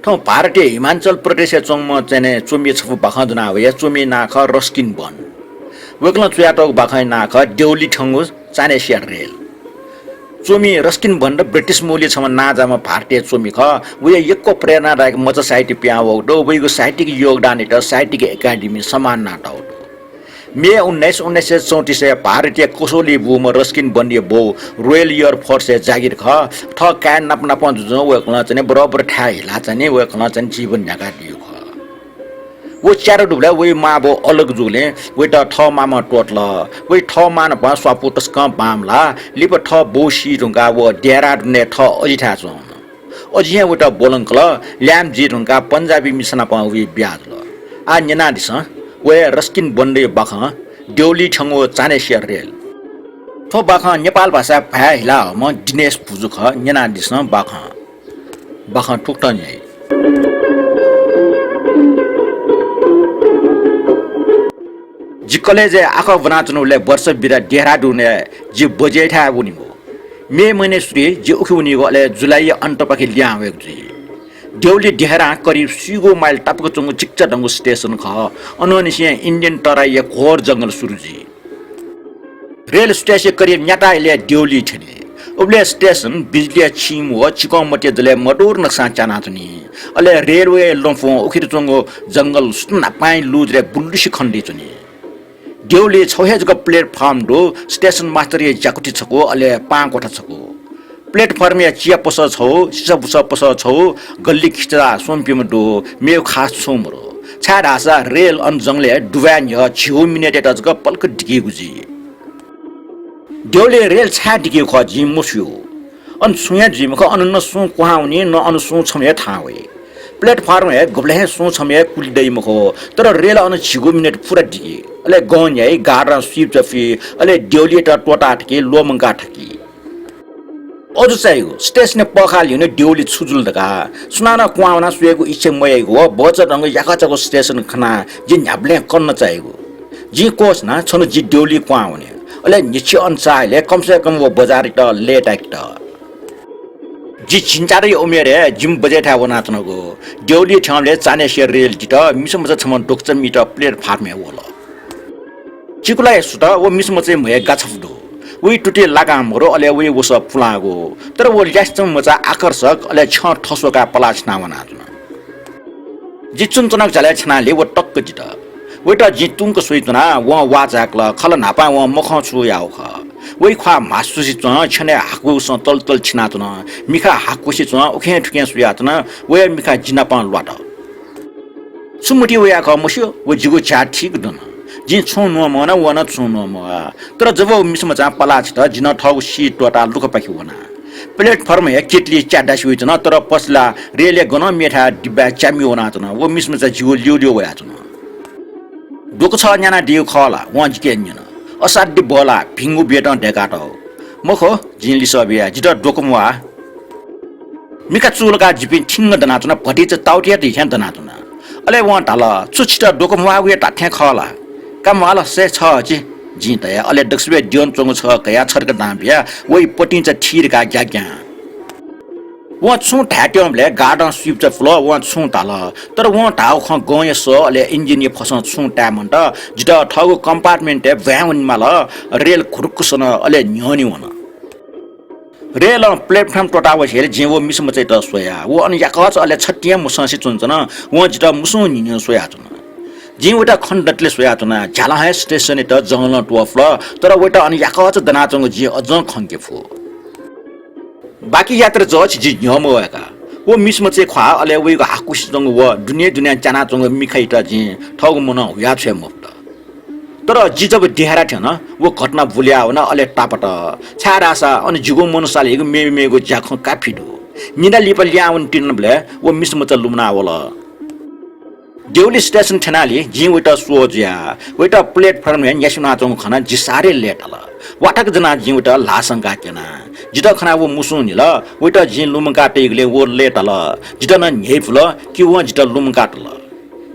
ठाउँ भारतीय हिमाचल प्रदेश चोङमा चाहिँ चोमी छफु बाखदुना हो चोमी नाख रस्किन बन वेक्ल चुयाटोक बाखै नाख देउली ठंगु चानेसिया रेल चोमी रस्किन बन र ब्रिटिश मूल्य छम नाजामा भारतीय चोमी ख वे एकको प्रेरणादायक मच साहित्य प्याउ दो वेको साहित्यिक योगदान त साहित्यिक एकाडेमी सम्मान नाटौ मे 1934 भारतीय कोसोली बुम रस्किन बन्दिए बो रोयल एयर फोर्स जागिर ख ठ का नप नप जुजो वेक्ल चाहिँ बराबर ठा हिला चाहिँ वेक्ल चाहिँ जीवन न्याका दियो ख वो चार डुब्ला वे माबो अलग जुले वे त ठ मामा टोटल वे ठ मान प स्वापुटस क बामला लिप ठ बोसी रुंगा वो डेरा ने ठ अजिठा छ अजिया वे त बोलंकल ल्याम जी रुंगा पंजाबी मिसन प वे ब्याज ल आ न्यना दिस वे रस्किन बन्डे बाख देउली ठंगो चानेसिया रेल थो बाख नेपाल भाषा भा हिला म दिनेश भुजुख न्यना दिस बाख ठुक्ट नै जी कॉलेज आखो बनाचनुले वर्ष बिरा देहरादून जी बजेठा उनीगो मे महिने सुरे जी उखि उनीगो अले जुलाई अन्त पखि ल्यावेक जी देउली देहरा करिब सिगो माइल टपको चंगु चिक्चा डंगु स्टेशन ख अनोनिसिया इंडियन तराई घोर जंगल सुरु जी रेल स्टेशन करिब न्याटाइले देउली छने उबले स्टेशन बिजली छिम हो चिको मटे दले मडोर नक्सा चाना छनी अले रेलवे लंफो उखिर चंगु जंगल सुना पाइ लुजरे बुल्लिसी खण्डी छनी देउली छौहेजको प्लेटफर्म दो स्टेशन मास्टर ये जाकुटी छको अले पा कोठा छको प्लेटफर्म या चिया पस छौ सिसा बुसा पस छौ गल्ली खिचरा सोमपिम दो मेउ खास छोमरो छाड आसा रेल अन जंगले डुवान य छिउ मिनेट टजको पल्क डिगे गुजी देउली रेल छा डिगे ख जि मुस्यो अन सुया जिमको अनन्न सु कुहाउनी न अन सु छमे थावे प्लेटफर्म है गबले सु छमे कुलिदै मखो तर रेल अन छिगु मिनेट पुरा डिगे अले गन है गाडा स्विप जफी अले देउली त टोटा ठकी लोमंगा ठकी अझ चाहियो स्टेशन पखाल हिँड्ने देउली छुजुल दका सुनाना कुवाउना सुएको इच्छा मयको हो बच रंग याकाचको स्टेशन खना जे न्याब्ले कन्न चाहियो जी कोस न छन जी देउली कुवाउने अले निचे अनसाले कम से कम वो बजार त लेट आइट जी चिन्चारै उमेर जिम बजेठा बनातनको देउली ठाउँले चानेसिया रेल जित मिसम छम डोक्च मिटर प्लेटफर्म होला चिकुला सुता वो मिसम चाहिँ मय गाछफदो वी टुटे लागामरो अले वी वस फुलागो तर वो ल्यास्टम मचा आकर्षक अले छ ठसोका पलाच नावना जी चुनचनक जले छनाले वो टक्क जित वेटा जी तुंक सोइतना व वाजाकला खल नापा व मख छु याउ ख वे खा मासुसी च छने हाकु स तल तल छिनातन मिखा हाकुसी च उखे ठुके सुयातन वे मिखा जिनापा लट सुमुटी वया ख मस्यो वो जिगो चा ठीक दन जी छु न मन वन छु न म तर जब मिसम चा पलाछ त जिन ठौ सी टोटा लुक पाखि वना प्लेटफर्म हे केटली चाडा सुइतन तर पसला रेले गन मेठा डिब्बा चामी वना तन वो मिसम चा जिगो ल्यो वया तन दोक छ न्याना दिउ खला वन जिके न्यन असाध्य बोला भिंगु बेटन ढेकाट मखो जिनली सबिया जित डोकमवा मिका चुलका जिपिन ठिंग दनातुना भटी च ताउटिया दिख्यान दनातुना अले व ढाला चुचित डोकमवा वे टाठ्या खला कमवाला से छ जि जितया अले दक्सबे दियोन चंग छ कया छर्क दाम्बिया वइ पटिन्छ ठिरका ग्याग्या व छु ठाट्यमले गार्डन स्विप च फ्लो व छु ताल तर व ढाउ ख गय सो अले इंजिन फस छु टामन्ट जित ठगु कम्पार्टमेन्ट भ्याउन माल रेल खुरुकुसन अले न्योनी वन रेल प्लेटफर्म टोटाव हेर जेवो मिसम चाहिँ त सोया व अन याकच अले छटिया मुससी चुन्छन व जित मुसु निन्यो सोया चुन जिवटा खण्डटले सोया चुन झाला है स्टेशन त जंगल टोफ्ल तर वटा अन याकच दनाचंग जि अझ खंके फु बाकी यात्रा जच जी न्यमवाका वो मिसम चाहिँ खा अले वेको हाकुस जंग व दुनिया चाना जंग मिखाइ त जि ठग मन हुया छे मुक्त तर जी जब देहरा थिएन वो घटना भुल्या हो न अले टापट छारासा अनि जुगो मनसाल हेगु मेमेगो जाख काफिडो निना लिप ल्याउन तिनबले वो मिसम त लुमना वला देउली स्टेशन ठनाली जी वेटा सोज्या वेटा प्लेटफर्म हेन यसुना जंग खना जी सारे लेट अला वाटक जना जी वेटा लासंगा केना जिता खना वो मुसु निल वेटा जी लुम काटेगले वो लेट अला जिता न न्हेफुल कि वो जिता लुम काटल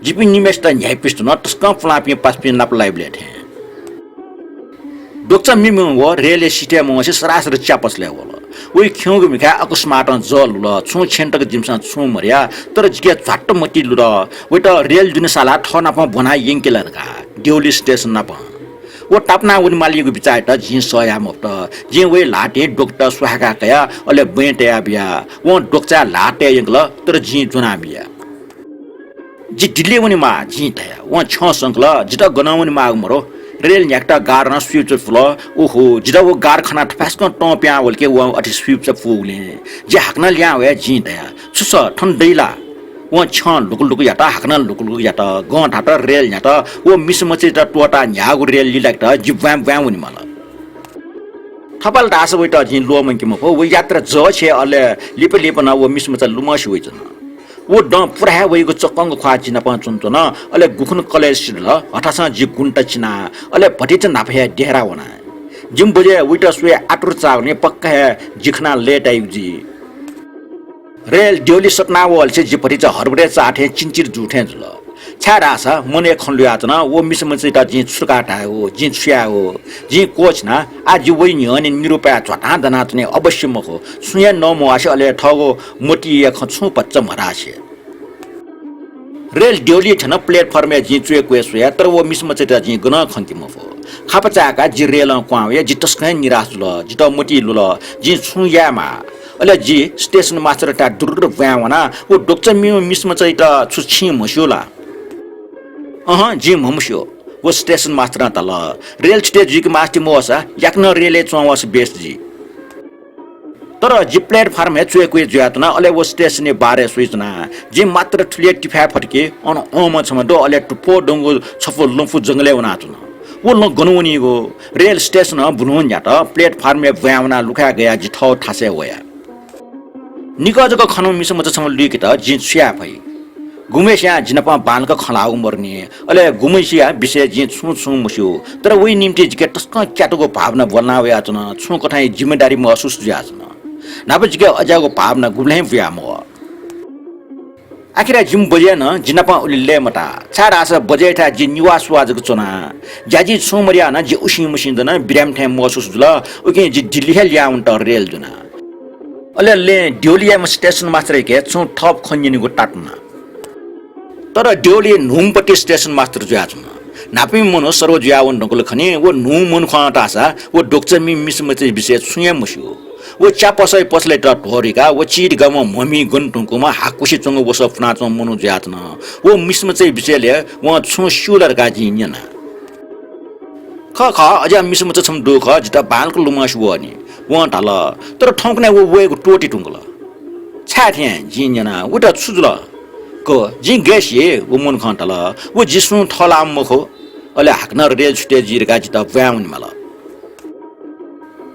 जिपि निमेस त न्याय पिस्ट न तस्क फ्लापि पासपि नप लाइब्लेट है डोक्चा मिम वो रेले सिटे मसे सरासर च्यापसले होला ओइ ख्यौगु मिखा अकस्मात जल ल छु छेन्टक जिमसा छु मर्या तर जिके झट्ट मति लुर ओइ त रेल जुन साला ठना प बना यंकेला का देउली स्टेशन न प वो टापना उन मालिएको बिचार त जि सया मफ्त जि वे लाटे डोक्टर सुहाका कया अले बेटे बिया वो डोक्चा लाटे यंगल तर जि जुना बिया जि दिल्ली उनी मा जि तया वो छ संकल जिता गनाउनी माग मरो रेल न्याक्टा गार न स्वीप फ्लो ओहो जिदा वो गार खाना ठपास्क टप्या वलके वो अति स्वीप फुले जे हाक्न ल्या वे जि तया सुस ठन्दैला वो छ लुकुलुकु याता हाक्न लुकुलुकु याता ग ठाटा रेल न्याता वो मिसमचे त टोटा न्यागु रेल लिलाक्टा जिव्वाम व्याम उनी मला थपल दास वइटा जि लो मंके मफो वो यात्रा ज छे अले लिप न वो मिसमचा लुमस होइजन वो ड पुरा वइगो चक्कंग ख्वा चिना पचुन्तो न अले गुखुन कलेज ल हठासा जि गुन्ट चिना अले भटिच नाफे डेरा वना जिम बजे वइटा सुए आटुर चाउने पक्का जिखना लेट आइजी रेल देउली सपना वल से जि भटिच हरबडे चाठे चिन्चिर जुठे जुल छाडासा मने खन्लु आतना वो मिसमचे त जि छुकाटा हो जि छ्या हो जि कोच ना आज वइ न्यने निरुपया छटा दना तने अवश्य मखो सुया नमो आसे अले ठगो मोटी खछु पच्च मरासे रेल देउली छन प्लेटफर्म जि चुए क्वेसया तर वो मिसमचे त जि गन खन्ति मफो खापचाका जि रेल क्वावे जि तस्कै निराश ल जि त मोटी लुल जि छुयामा अले जि स्टेशन मास्टर ता दुर व्यावना वो डोक्च मिसमचे त छुछि मस्योला जी ममुस्यो वो स्टेशन मास्टर तल रेल स्टेज जी के मास्टर मोसा याक्न रेले चौवास बेस्ट जी तर जी प्लेटफार्म है चुए कुए ज्यातना अले वो स्टेशन बारे सुइजना जी मात्र ठुले टिफा फटके अन ओम छम दो अले टुपो डंगो छफो लंफु जंगले वना तुन वो न गनुनी गो रेल स्टेशन बुनुन जाता प्लेटफार्म में व्यावना लुका गया जी ठौ ठासे होया निकजको खनु मिसम छम लिकिता जी छ्या भई गुमेसिया जिनपा बालक खलाउ मर्ने अले गुमेसिया विषय जि छु छु मुस्यो तर वइ निम्ति जिके टस्क क्याटोको भावना बोल्ना वे आचन छु कठाई जिम्मेदारी महसुस ज्याचन नाप जिके अजाको भावना गुब्लै व्याम हो आखिर जिम बजे न जिनपा उलिले मटा छाड आस बजे था जि निवास वाजको चना जाजी छु मरिया न जि उसी मुसिन दन बिराम थे महसुस जुल ओके जि दिल्ली हेलिया उन्ट रेल जुना अले ले दियोलिया स्टेशन मास्टर के छु थप खन्यनिको टाटना तर देउली नुङपट्टि स्टेशन मास्टर ज्याच नापि मनो सर्व ज्यावन ढंगल खने वो नुङ मन खटासा वो डोक्चमी मिसमचे विषय छुया मुस्यो वो चापसै पसले त ढोरिका वो चिड गम ममी गन्टुङकोमा हाकुसी चंग वस फनाच मनो ज्यातन वो मिसमचे विषयले व छु सुलर गाजी न्यना ख अझ मिसमचे छम दोख जिता बालको लुमास वनी व ढल तर ठौकने वो वेको टोटी टुङल छाथे जिन्यना उटा छुजुल को जि गेसिए वो मन खन्टल वो जिसु थलाम मखो अले हाक्न रेल स्टेज जिरका जिता व्याउन मला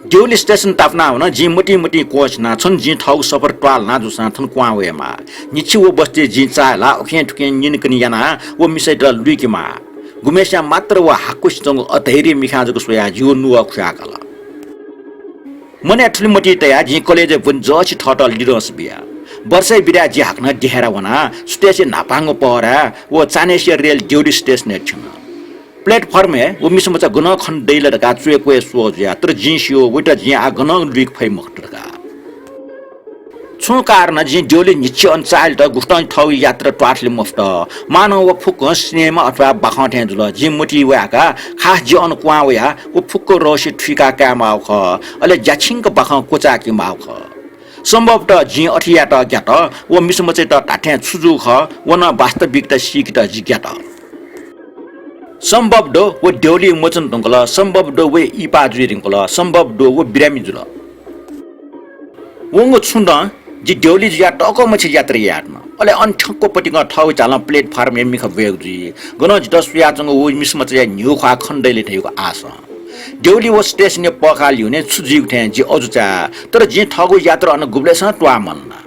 देउली स्टेशन तापना हुन जि मोटी मोटी कोच ना छन जि ठौ सफर ट्वाल ना जुसा थन क्वावेमा निछि वो बस्ते जि चाला ओखे ठुके निनकनि याना वो मिसै द लुइकिमा गुमेशा मात्र वो हाकुस जंग अधैर्य मिखाजको सोया जिउ नुवा खुयाकला मने ठुलिमटी तया जि कलेज वन जछि ठटल लिरस बिया वर्षै बिरा जी हाक्न देहरा वना स्टेशन नापांगो पहरा वो चानेसिया रेल देउली स्टेशन छ प्लेटफार्म है वो मिसमचा गन खन दैल का चुए कोए सोज्या तर जिसियो वटा जि आ गन लिक फै मक्टरका छु कारण जि देउली निच्चे अनचाल त गुस्टन ठौ यात्रा ट्वाटले मफ्ट मानव व फुक सिनेमा अथवा बाखठे जुल जि मोटी वाका खास जि अन क्वा वया वो फुक रोसी ठिका कामा ख अले ज्याछिंक बाख कोचा कि माउ ख सम्भवत जि अठिया त ज्ञात वो मिसमचे त टाठे छुजु ख वन वास्तविकता सिक त जिज्ञात सम्भव दो वो देउली मोचन टंकल सम्भव दो वे इपा जुरिङकल सम्भव दो वो बिरामी जुल वंगो छुन्द जि देउली जिया टको मछि यात्रा यात्मा अले अनठक्को पटिङ ठौ चाल प्लेटफार्म एमिख वेगजी गन जित सुया चंग वो मिसमचे न्यु खा खण्डैले थेको आशा देउली वो स्टेशन पखाली हुने छुजी उठे जि अजुचा तर जि ठगो यात्रा अन गुब्लेसँग ट्वा मन्ना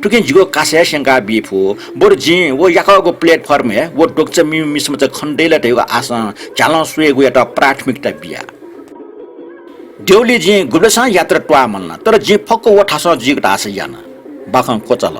टुके जिगो कासे शंका बिफु बोर जि वो याकाको प्लेटफार्म है वो डोक्च मिसम च खण्डेला थेको आशा चालन सुएगो एउटा प्राथमिकता बिया देउली जि गुब्लेसँग यात्रा ट्वा मन्ना तर जि फक्को वठासँग जिगटा आशा याना बाखं कोचल